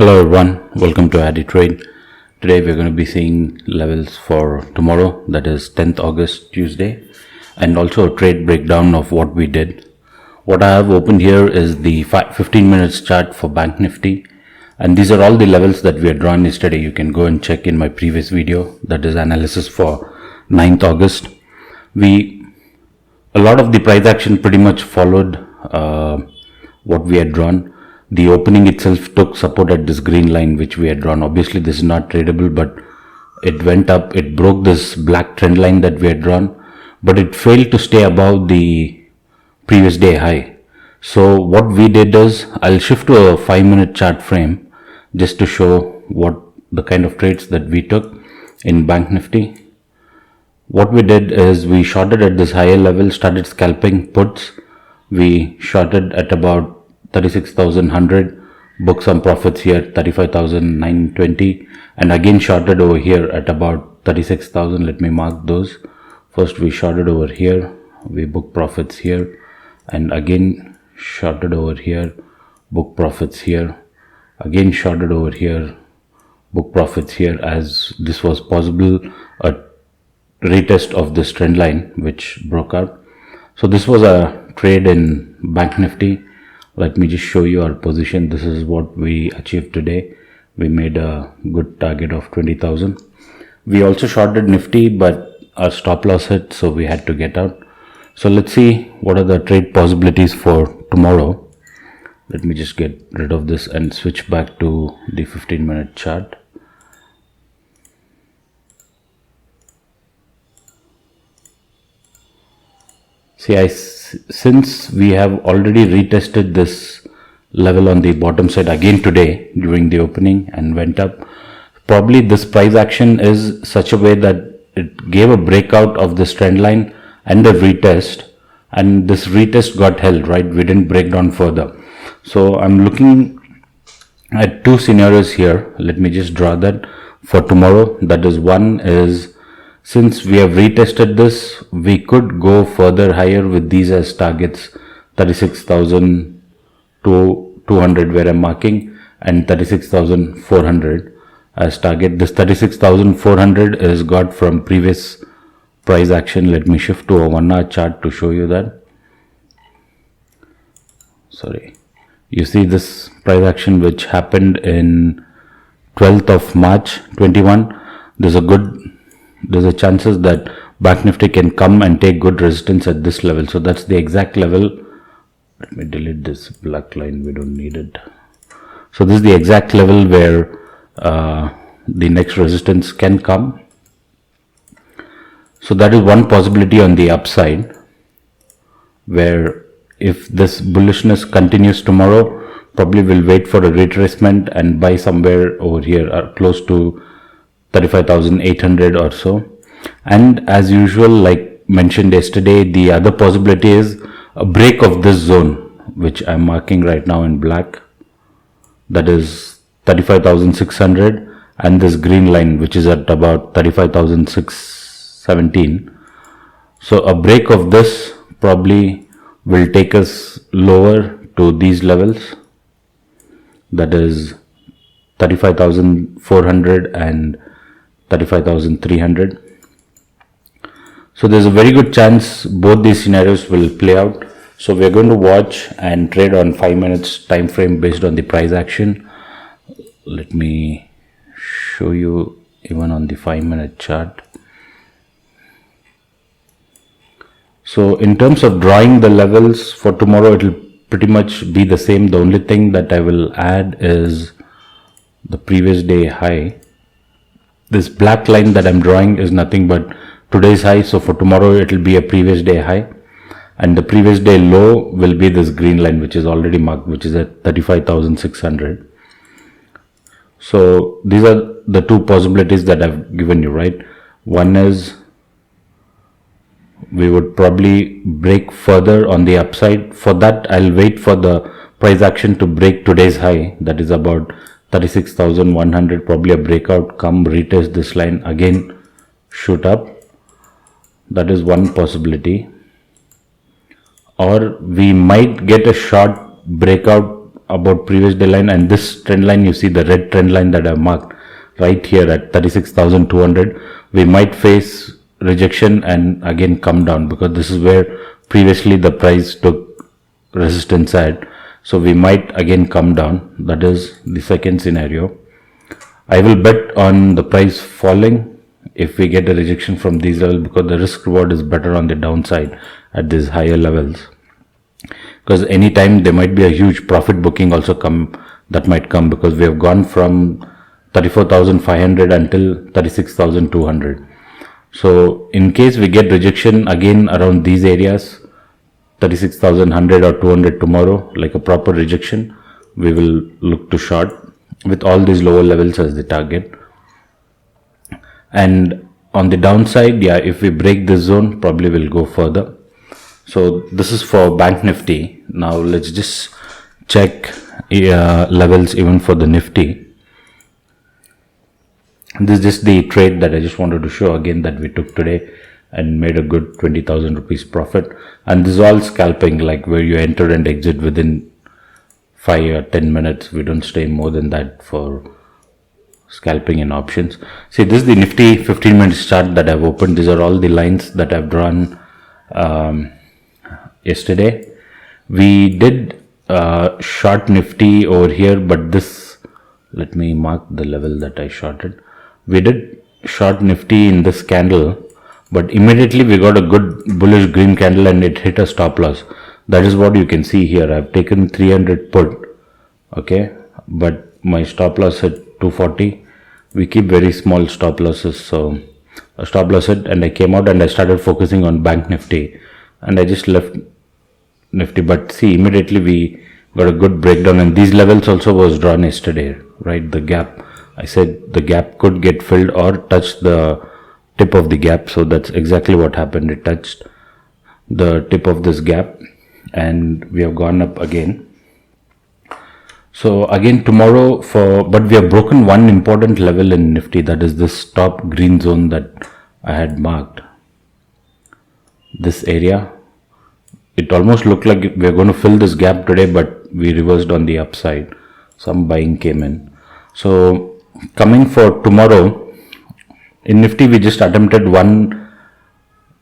Hello everyone, welcome to Addy Trade. Today we're going to be seeing levels for tomorrow, that is 10th August Tuesday, and also a trade breakdown of what we did. What I have opened here is the 15 minutes chart for Banknifty, and these are all the levels that we had drawn yesterday. You can go and check in my previous video, that is analysis for 9th August. A lot of the price action pretty much followed what we had drawn. The opening itself took support at this green line which we had drawn. Obviously this is not tradable, but it went up, it broke this black trend line that we had drawn, but it failed to stay above the previous day high. So what we did is, I'll shift to a 5-minute chart frame just to show what the kind of trades that we took in Banknifty. What we did is we shorted at this higher level, started scalping puts. We shorted at about 36,100, booked some profits here, 35,920, and again shorted over here at about 36,000. Let me mark those. First we shorted over here, we booked profits here, and again shorted over here, booked profits here, again shorted over here, booked profits here, as this was possible a retest of this trend line which broke out. So this was a trade in Banknifty. Let me just show you our position. This is what we achieved today. We made a good target of 20,000. We also shorted Nifty, but our stop loss hit, so we had to get out. So let's see what are the trade possibilities for tomorrow. Let me just get rid of this and switch back to the 15-minute chart. See, since we have already retested this level on the bottom side again today during the opening and went up, probably this price action is such a way that it gave a breakout of this trend line and a retest, and this retest got held, right? We didn't break down further. So I'm looking at two scenarios here. Let me just draw that for tomorrow. That is, one is, since we have retested this, we could go further higher with these as targets, 36,200 where I'm marking, and 36,400 as target. This 36,400 is got from previous price action. Let me shift to a 1-hour chart to show you that. Sorry, you see this price action which happened in 12th of March 21. There's a chances that Banknifty can come and take good resistance at this level. So that's the exact level. Let me delete this black line, we don't need it. So this is the exact level where the next resistance can come. So that is one possibility on the upside, where if this bullishness continues tomorrow, probably we'll wait for a retracement and buy somewhere over here close to 35,800 or so. And as usual, like mentioned yesterday, the other possibility is a break of this zone which I'm marking right now in black, that is 35,600, and this green line which is at about 35,617. So a break of this probably will take us lower to these levels, that is 35,400 and 35,300. So there's a very good chance both these scenarios will play out. So we're going to watch and trade on 5 minutes time frame based on the price action. Let me show you even on the 5-minute chart. So in terms of drawing the levels for tomorrow, it will pretty much be the same. The only thing that I will add is the previous day high. This black line that I'm drawing is nothing but today's high. So for tomorrow it will be a previous day high, and the previous day low will be this green line which is already marked, which is at 35,600. So these are the two possibilities that I've given you, right? One is we would probably break further on the upside. For that, I'll wait for the price action to break today's high, that is about 36,100, probably a breakout, come retest this line, again shoot up. That is one possibility. Or we might get a short breakout about previous day line, and this trend line, you see the red trend line that I've marked right here at 36,200. We might face rejection and again come down, because this is where previously the price took resistance at. So we might again come down. That is the second scenario. I will bet on the price falling if we get a rejection from these levels, because the risk reward is better on the downside at these higher levels. Because anytime there might be a huge profit booking also that might come, because we have gone from 34,500 until 36,200. So in case we get rejection again around these areas, 36,100 or 200 tomorrow, like a proper rejection, we will look to short with all these lower levels as the target. And on the downside, yeah, if we break this zone, probably we'll go further. So this is for Banknifty. Now let's just check levels even for the Nifty. This is just the trade that I just wanted to show again that we took today and made a good 20,000 rupees profit. And this is all scalping, like where you enter and exit within 5 or 10 minutes. We don't stay more than that for scalping in options. See, this is the Nifty 15-minute chart that I've opened. These are all the lines that I've drawn yesterday. We did short Nifty over here, but this, let me mark the level that I shorted. We did short Nifty in this candle, but immediately we got a good bullish green candle and it hit a stop loss. That is what you can see here. I've taken 300 put, okay, but my stop loss hit 240. We keep very small stop losses, so a stop loss hit and I came out and I started focusing on Banknifty, and I just left Nifty. But see, immediately we got a good breakdown, and these levels also was drawn yesterday, right? The gap, I said the gap could get filled or touch the tip of the gap. So that's exactly what happened. It touched the tip of this gap and we have gone up again. So again tomorrow but we have broken one important level in Nifty, that is this top green zone that I had marked. This area, it almost looked like we are going to fill this gap today, but we reversed on the upside. Some buying came in. So coming for tomorrow in Nifty, we just attempted one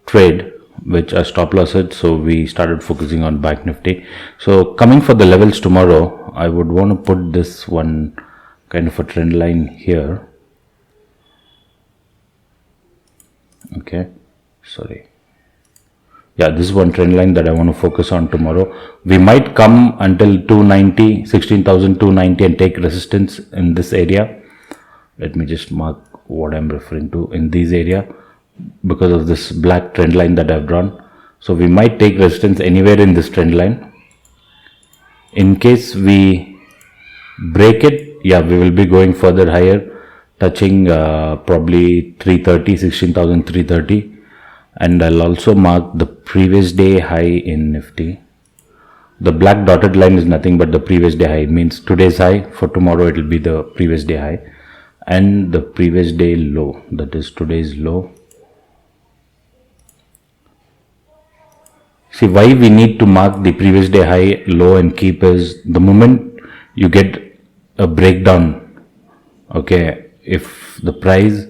trade which a stop loss hit, so we started focusing on Banknifty. So coming for the levels tomorrow, I would want to put this one kind of a trend line here. Okay, sorry. Yeah, this is one trend line that I want to focus on tomorrow. We might come until 290, 16,290 and take resistance in this area. Let me just mark what I'm referring to in this area because of this black trend line that I've drawn. So we might take resistance anywhere in this trend line. In case we break it, yeah, we will be going further higher, touching probably 330, 16,330. And I'll also mark the previous day high in Nifty. The black dotted line is nothing but the previous day high. It means today's high. For tomorrow it will be the previous day high and the previous day low, that is today's low. See, why we need to mark the previous day high, low and keep is the moment you get a breakdown. Okay, if the price,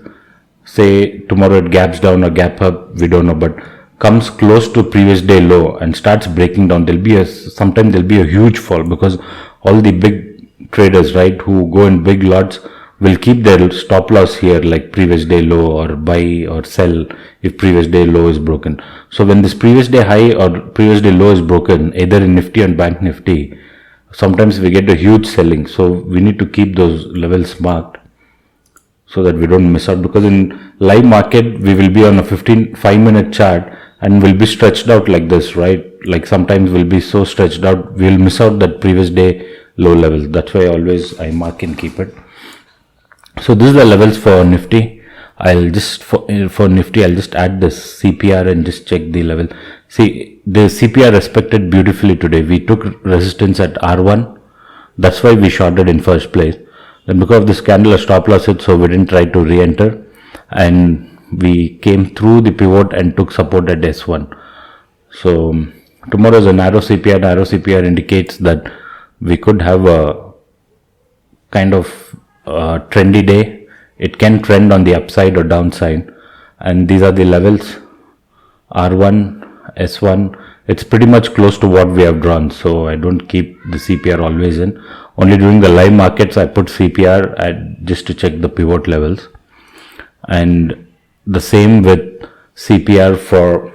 say tomorrow it gaps down or gap up, we don't know, but comes close to previous day low and starts breaking down, sometimes there'll be a huge fall, because all the big traders, right, who go in big lots will keep their stop loss here, like previous day low, or buy or sell if previous day low is broken. So when this previous day high or previous day low is broken, either in Nifty and Banknifty, sometimes we get a huge selling. So we need to keep those levels marked so that we don't miss out, because in live market we will be on a 5-minute chart and will be stretched out like this, right? Like sometimes we'll be so stretched out we'll miss out that previous day low level. That's why always I mark and keep it. So this is the levels for Nifty. I'll just for Nifty I'll just add this CPR and just check the level. See, the CPR respected beautifully today. We took resistance at R1. That's why we shorted in first place. Then because of this candle a stop loss hit, so we didn't try to re-enter, and we came through the pivot and took support at S1. So tomorrow is a narrow CPR. Narrow CPR indicates that we could have a kind of trendy day. It can trend on the upside or downside, and these are the levels: R1, S1. It's pretty much close to what we have drawn, so I don't keep the CPR always in. Only during the live markets I put CPR just to check the pivot levels, and the same with CPR for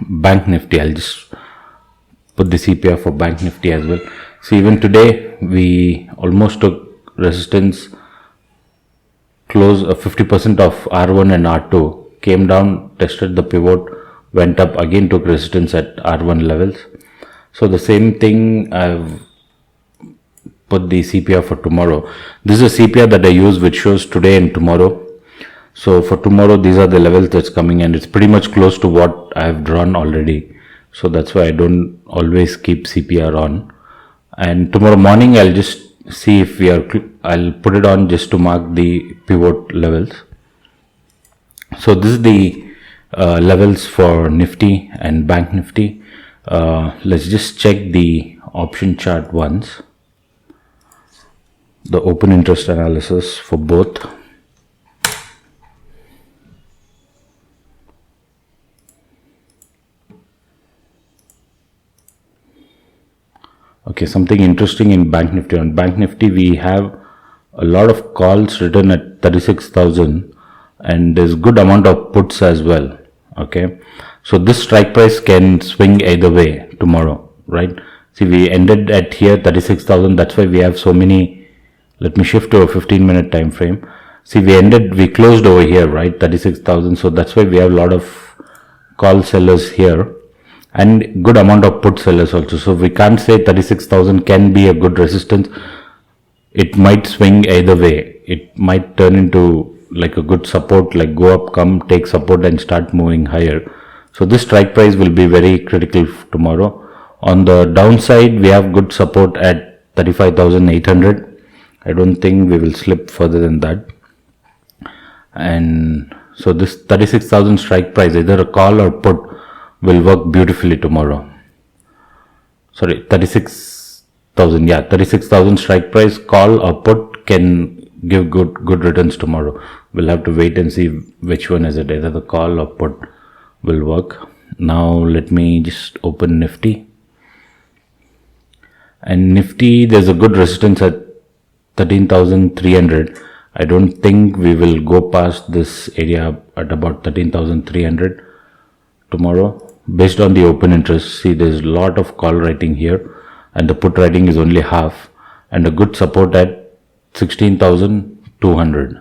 Banknifty. I'll just put the CPR for Banknifty as well. So even today we almost took resistance close 50% of R1 and R2, came down, tested the pivot, went up, again took resistance at R1 levels. So the same thing, I've put the CPR for tomorrow. This is a CPR that I use which shows today and tomorrow. So for tomorrow, these are the levels that's coming, and it's pretty much close to what I have drawn already. So that's why I don't always keep CPR on. And tomorrow morning I'll just see if we are, I'll put it on just to mark the pivot levels. So this is the levels for Nifty and Banknifty. Let's just check the option chart once. The open interest analysis for both. Okay, something interesting in Banknifty. On Banknifty, we have a lot of calls written at 36,000, and there's good amount of puts as well. Okay, so this strike price can swing either way tomorrow, right? See, we ended at here 36,000. That's why we have so many. Let me shift to a 15-minute time frame. See, we closed over here, right? 36,000. So that's why we have a lot of call sellers here, and good amount of put sellers also. So we can't say 36,000 can be a good resistance. It might swing either way. It might turn into like a good support, like go up, come, take support and start moving higher. So this strike price will be very critical tomorrow. On the downside, we have good support at 35,800. I don't think we will slip further than that. And so this 36,000 strike price, either a call or put, will work beautifully tomorrow. Sorry, 36,000. Yeah, 36,000 strike price, call or put can give good returns tomorrow. We'll have to wait and see which one is it. Either the call or put will work. Now let me just open Nifty. And Nifty, there's a good resistance at 13,300. I don't think we will go past this area at about 13,300 tomorrow. Based on the open interest, see, there's a lot of call writing here, and the put writing is only half, and a good support at 16,200.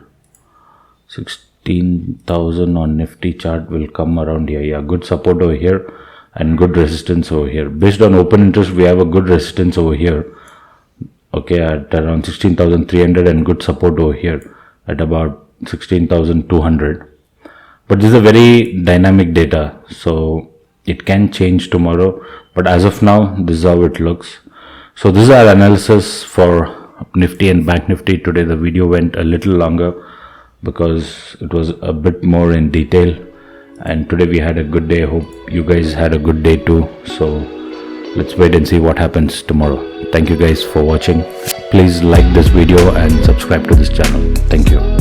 16,000 on Nifty chart will come around here. Yeah, good support over here and good resistance over here. Based on open interest, we have a good resistance over here, okay, at around 16,300, and good support over here at about 16,200. But this is a very dynamic data, so it can change tomorrow, but as of now, this is how it looks. So this is our analysis for Nifty and Banknifty. Today the video went a little longer because it was a bit more in detail, and today we had a good day. Hope you guys had a good day too. So let's wait and see what happens tomorrow. Thank you guys for watching. Please like this video and subscribe to this channel. Thank you.